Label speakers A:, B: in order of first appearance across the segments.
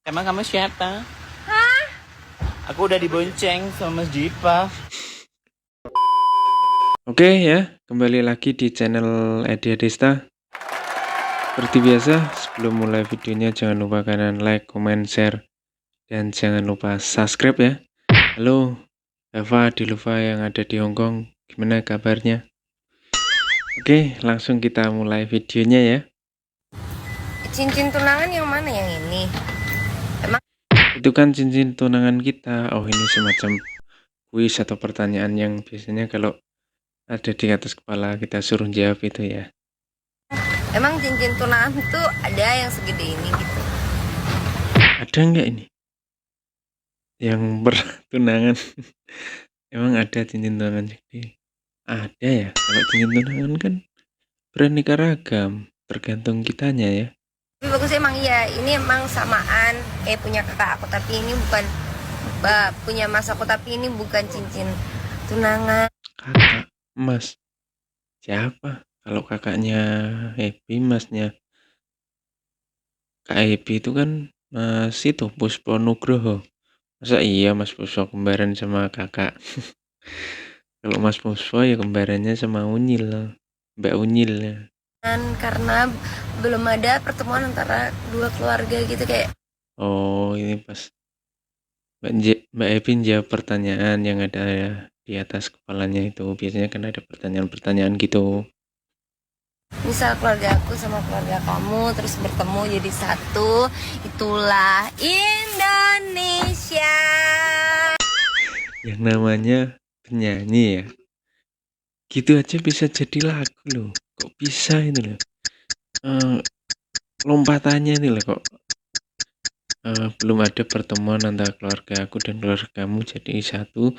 A: Emang kamu siapa?
B: Hah?
A: Aku udah dibonceng sama Mas Dipa.
C: Oke ya, kembali lagi di channel Edi Adista. Seperti biasa, sebelum mulai videonya jangan lupa kanan like, comment, share, dan jangan lupa subscribe ya. Halo, Eva di Luva yang ada di Hongkong, gimana kabarnya? Oke, langsung kita mulai videonya ya.
B: Cincin tunangan yang mana yang ini?
C: Itu kan cincin tunangan kita. Oh, ini semacam kuis atau pertanyaan yang biasanya kalau ada di atas kepala kita suruh jawab itu ya.
B: Emang cincin tunangan tuh ada yang segede ini gitu?
C: Ada nggak ini yang bertunangan? Emang ada cincin tunangan segede? Ada ya. Kalau cincin tunangan kan beraneka ragam, tergantung kitanya ya.
B: Tapi bagusnya emang iya, ini emang samaan punya kakak aku, tapi ini bukan punya mas aku, tapi ini bukan cincin tunangan.
C: Kakak, Mas, siapa? Kalau kakaknya Happy, masnya Kak Happy itu kan Mas itu Puspo Nugroho. Masa iya Mas Puspo kembaran sama kakak? Kalau Mas Puspo ya kembarannya sama Unyil, Mbak Unyil ya.
B: Karena belum ada pertemuan antara dua keluarga gitu kayak.
C: Oh, ini pas Mbak Happy jawab pertanyaan yang ada di atas kepalanya itu. Biasanya kan ada pertanyaan-pertanyaan gitu.
B: Misal keluarga aku sama keluarga kamu terus bertemu jadi satu, itulah Indonesia.
C: Yang namanya penyanyi ya. Gitu aja bisa jadi lagu loh. Kok bisa ini loh. Lompatannya ini loh kok. Belum ada pertemuan antara keluarga aku dan keluarga kamu jadi satu.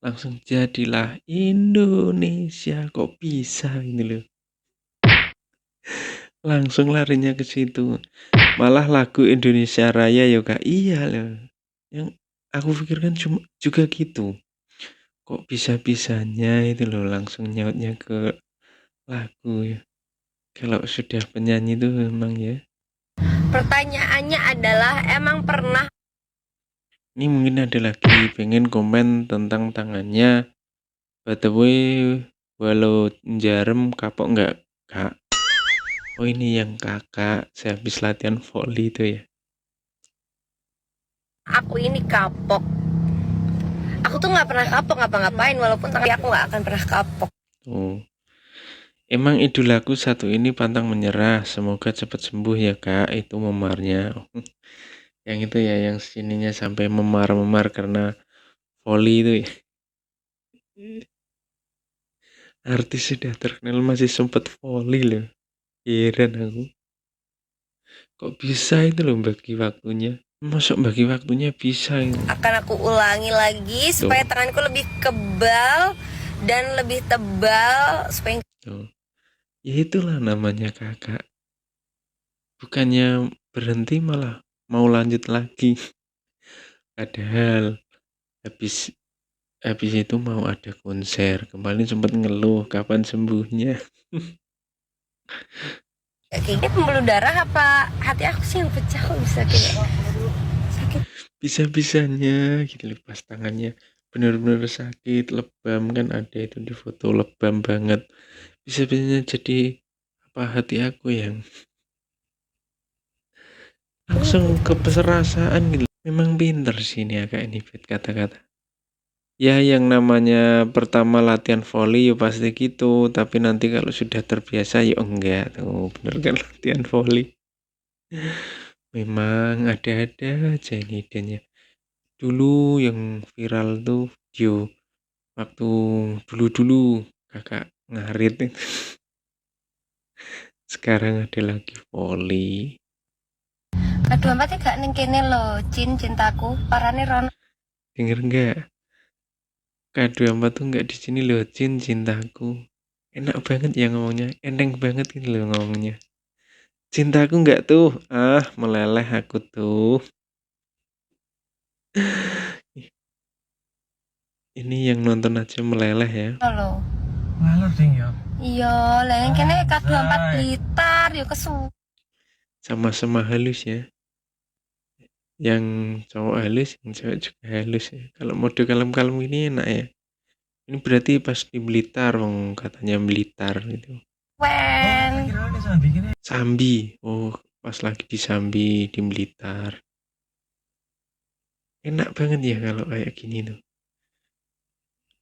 C: Langsung jadilah Indonesia. Kok bisa ini loh. Langsung larinya ke situ. Malah lagu Indonesia Raya ya kak. Iya loh. Yang aku pikirkan cuma juga gitu. Kok bisa-bisanya itu loh langsung nyautnya ke lagu ya. Kalau sudah penyanyi itu memang ya.
B: Pertanyaannya adalah emang pernah.
C: Ini mungkin ada lagi pengen komen tentang tangannya. By the way, walau jarem kapok nggak kak? Oh ini yang kakak saya habis latihan volley itu ya.
B: Aku ini kapok. Aku tuh nggak pernah kapok ngapa-ngapain, walaupun tapi aku nggak akan pernah kapok.
C: Oh. Emang idolaku satu ini pantang menyerah. Semoga cepat sembuh ya kak. Itu memarnya. Yang itu ya, yang sininya sampai memar-memar karena volley itu ya. Artis sudah terkenal masih sempat volley loh. Heran aku. Kok bisa itu loh bagi waktunya? Masuk bagi waktunya bisa itu.
B: Akan aku ulangi lagi supaya tanganku lebih kebal dan lebih tebal supaya.
C: Tuh. Ya itulah namanya kakak. Bukannya berhenti malah mau lanjut lagi. Padahal habis habis itu mau ada konser. Kemarin sempat ngeluh kapan sembuhnya.
B: Kayaknya pembuluh darah apa hati aku sih yang pecah, kok bisa kayak sakit.
C: Bisa-bisanya gitu lepas tangannya. Bener-bener sakit, lebam kan ada itu di foto lebam banget. Bisa-bisanya jadi apa hati aku yang langsung ke perasaan gitu. Memang pinter sih ini agak ini bet kata-kata. Ya yang namanya pertama latihan volley ya pasti gitu. Tapi nanti kalau sudah terbiasa ya enggak tuh. Bener kan latihan volley. Memang ada-ada aja ini idenya. Dulu yang viral tuh video waktu dulu-dulu kakak ngarit. Sekarang ada lagi volley.
B: Aduh, ampatnya gak neng kene lo, cintaku, parane Rono.
C: Denger enggak? K24 tuh nggak di sini loh, cintaku. Enak banget ya ngomongnya, eneng banget gitu loh ngomongnya. Cintaku nggak tuh, meleleh aku tuh. Ini yang nonton aja meleleh ya.
B: Halo.
D: Malah ding ya.
B: Iya, lah yang kene K24 Blitar, yuk kesu.
C: Sama-sama halus ya. Yang cowok halus, yang cewek juga halus ya. Kalau mode kalem-kalem ini enak ya. Ini berarti pas di Blitar, wong katanya Blitar gitu.
B: Wen.
C: Sambi, oh pas lagi di Sambi di Blitar. Enak banget ya kalau kayak gini tuh.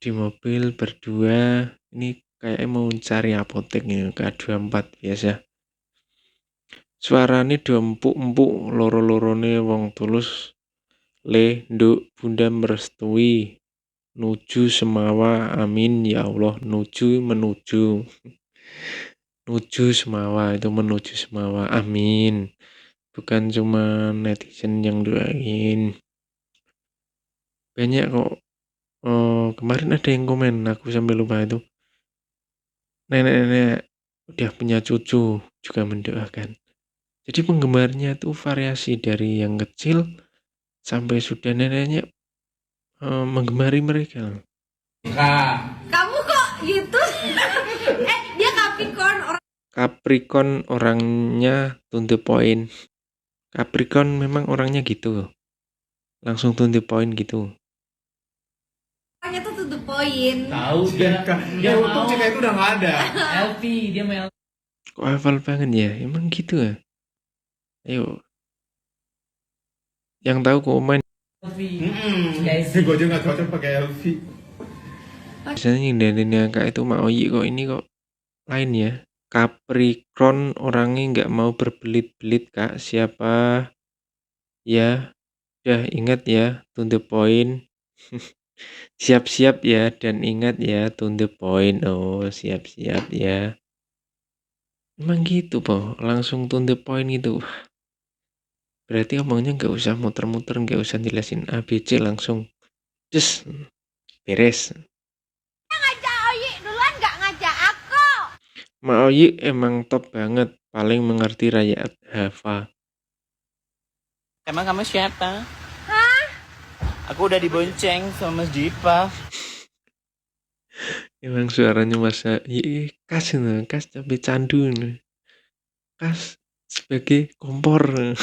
C: Di mobil berdua, ini kayak mau cari apotek nih, K24 biasa. Suarane do empuk-empuk, loro-lorone wong tulus. Le, nduk, bunda merestui. Nuju semawa, amin ya Allah. Nuju menuju. Nuju semawa, itu menuju semawa, amin. Bukan cuma netizen yang doain. Banyak kok. Oh, kemarin ada yang komen, aku sampai lupa itu. Nenek-nenek udah punya cucu juga mendoakan. Jadi penggemarnya tuh variasi dari yang kecil sampai sudah neneknya menggemari mereka.
B: Kamu kok gitu? Dia Capricorn orang.
C: Capricorn orangnya to the point. Capricorn memang orangnya gitu. Langsung to the point gitu.
B: Orangnya tuh to the point.
A: Tahu dia mau
D: cek itu udah nggak ada.
A: Elvi, dia mau
C: Kok hafal banget ya? Emang gitu ya? Ayo. Yang tahu komen.
A: Elvi.
D: Guys, gue aja nggak cocok pakai LV.
C: Biasanya yang dari angka itu Maoyi kok ini kok lain ya. Capricorn orangnya nggak mau berbelit-belit kak. Siapa ya? Udah ingat ya, to the point. Siap-siap ya dan ingat ya, to the point. Oh, siap-siap ya. Emang gitu po, langsung to the point gitu. Berarti omongnya nggak usah muter-muter, nggak usah jelasin ABC, langsung just beres.
B: Ngajak Oyi duluan nggak ngajak aku.
C: Ma Oyi emang top banget, paling mengerti rakyat Hava.
A: Emang kamu siapa? Hah? Aku udah dibonceng sama Mas Dipa.
C: Emang suaranya masa kas ini, kas tapi candu ini. Kas sebagai kompor.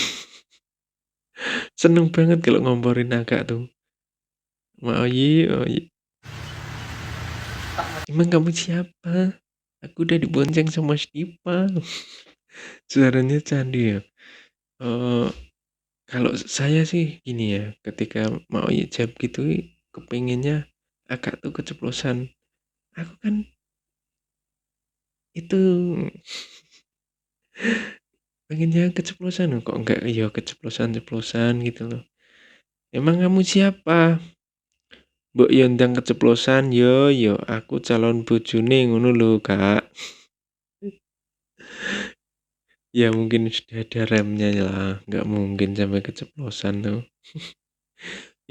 C: Seneng banget kalau ngomporin agak tuh. Ma Oyi, Oyi. Emang kamu siapa? Aku udah dibonceng sama Stipa. Suaranya candu ya. Kalau saya sih gini ya, ketika mau ijab gitu, kepengennya agak tuh keceplosan. Aku kan itu pengennya keceplosan kok enggak ya keceplosan gitu loh. Emang kamu siapa? Mbok yo ndang keceplosan yo aku calon bojone ngono lho, Kak. Ya mungkin sudah ada remnya lah, nggak mungkin sampai keceplosan tuh.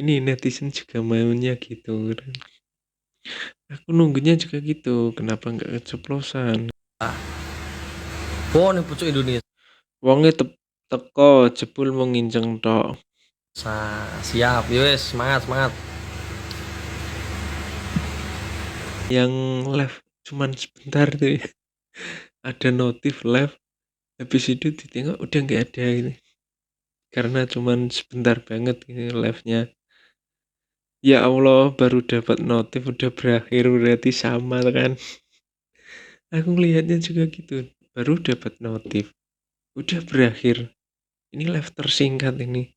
C: Ini netizen juga maunya gitu. Aku nunggunya juga gitu, kenapa nggak keceplosan?
E: Oh, nih pucuk Indonesia.
C: Wonge teko jebul mau nginceng tok.
E: Siap, yowes, semangat.
C: Yang live cuman sebentar tuh. Ada notif live, habis itu ditengok udah nggak ada ini. Karena cuman sebentar banget ini live-nya. Ya Allah, baru dapat notif udah berakhir, berarti sama kan. Aku ngelihatnya juga gitu, baru dapat notif udah berakhir. Ini live tersingkat ini.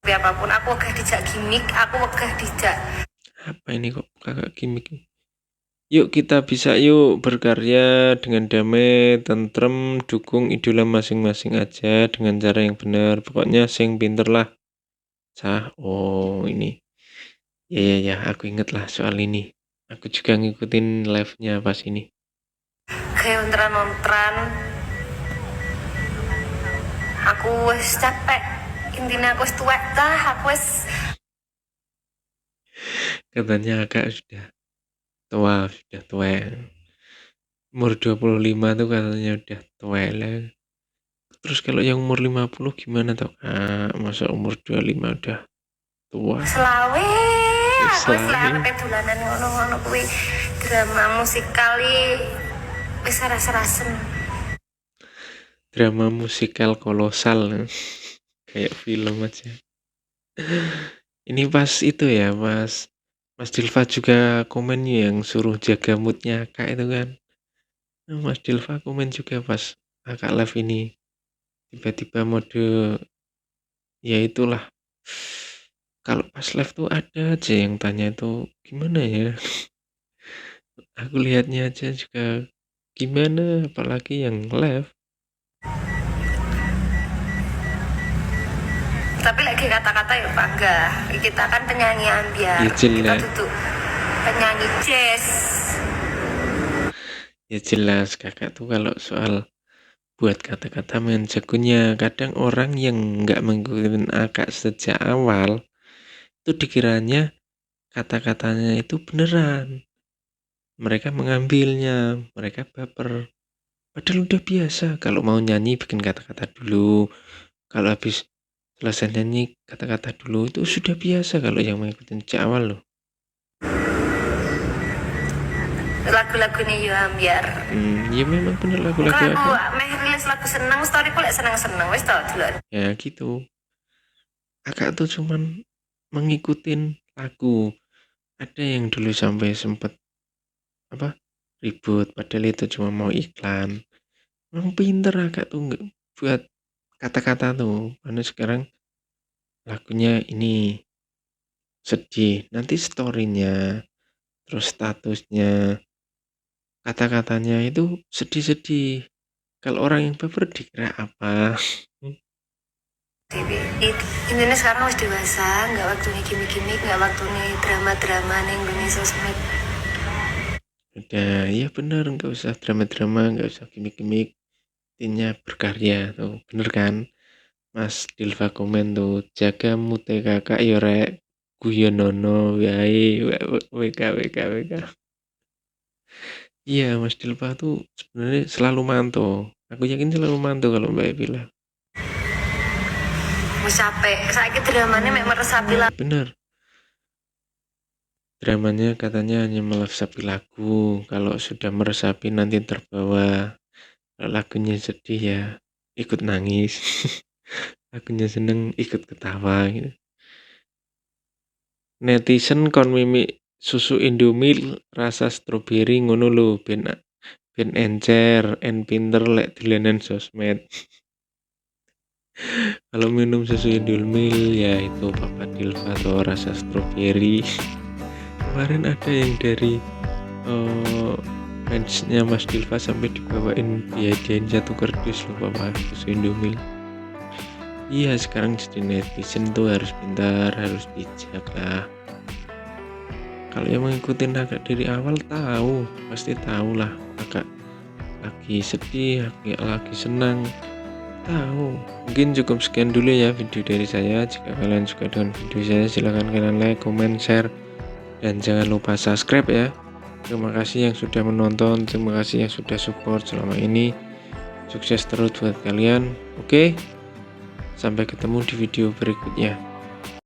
B: Apapun aku wegah dijak gimmick, aku wegah dijak.
C: Apa ini kok kakak gimmick? Yuk kita bisa yuk berkarya dengan damai, tentrem, dukung idola masing-masing aja dengan cara yang benar. Pokoknya sing pinter lah. Oh ini. Ya, aku inget lah soal ini. Aku juga ngikutin live-nya pas ini.
B: Kayak ontran-ontran. Aku wis capek. Intinya aku wis tuwek dah, aku wis
C: Katanya agak sudah tua. Umur 25 tuh katanya udah tua lah. Terus kalau yang umur 50 gimana tuh? Masa umur 25 udah tua?
B: selawe. Aku wis
C: Selawe.
B: lewat dolanan ngono-ngono kuwi drama musikal wis rasa-rasen.
C: Drama musikal kolosal. kayak film aja. Ini pas itu ya, pas Mas Dilfa juga komennya yang suruh jaga moodnya Kak itu kan. Nah, Mas Dilfa komen juga pas Kakak live ini. Tiba-tiba mode ya itulah. Kalau pas live tuh ada aja yang tanya itu gimana ya. Aku lihatnya aja juga gimana, apalagi yang live.
B: Tapi lagi kata-kata ya bangga. Kita kan penyanyi ambiar.
C: Ya
B: Kita
C: jelas,
B: tutup penyanyi jazz.
C: ya jelas kakak tuh kalau soal buat kata-kata main jagonya. Kadang orang yang nggak mengikuti akak sejak awal itu dikiranya kata-katanya itu beneran. Mereka mengambilnya, mereka baper. Padahal udah biasa kalau mau nyanyi bikin kata-kata dulu. Kalau habis selesai nyanyi kata-kata dulu itu sudah biasa kalau yang mengikuti sejak awal loh.
B: Lagu-lagunya yo ambiar.
C: Ya memang bener lagu-lagu
B: Kalau aku
C: akak.
B: meh rilis lagu seneng, story pula seneng-seneng. Wes tau duluan.
C: Ya gitu. Akak tuh cuman mengikutin lagu. Ada yang dulu sampai sempet apa ribut padahal itu cuma mau iklan. Memang pinter akak tuh nggak buat kata-kata tuh. Karena sekarang lagunya ini sedih, nanti storynya, terus statusnya, kata-katanya itu sedih-sedih. Kalau orang yang baper dikira apa?
B: Intinya sekarang harus dewasa, nggak waktunya gimmick-gimmick, nggak waktunya drama-drama neng dunia sosmed.
C: Udah, ya bener, nggak usah drama-drama, nggak usah gimmick-gimmick. Intinya berkarya tuh, bener kan? Mas Dilfa komen tuh, jaga mute kakak yo rek, guyonono wae, WK WK WK. Iya, Mas Dilfa tuh sebenarnya selalu mantau. Aku yakin selalu mantau kalau Mbak Evi lah.
B: Mau capek, saya dramanya mek meresapi lah.
C: Bener, dramanya katanya hanya meresapi lagu. Kalau sudah meresapi nanti terbawa. Kalau lagunya sedih ya ikut nangis. Lagunya seneng ikut ketawa gitu. Netizen kon mimik susu Indomie rasa stroberi ngono lho ben encer en pinter lek dolanan sosmed. Kalau minum susu Indomie ya itu Papa Dilfa atau rasa stroberi. Kemarin ada yang dari fansnya Mas Dilfa sampai dibawain dihadiahin 1 kardus loh Papa susu Indomie. Iya sekarang jadi netizen tuh harus pintar, harus bijak lah. Kalau yang mengikuti agak dari awal tahu, pasti tahu lah agak lagi sedih, lagi senang, tahu. Mungkin cukup sekian dulu ya video dari saya. Jika kalian suka dengan video saya silahkan kalian like, comment, share, dan jangan lupa subscribe ya. Terima kasih yang sudah menonton, terima kasih yang sudah support selama ini. Sukses terus buat kalian. Oke, sampai ketemu di video berikutnya.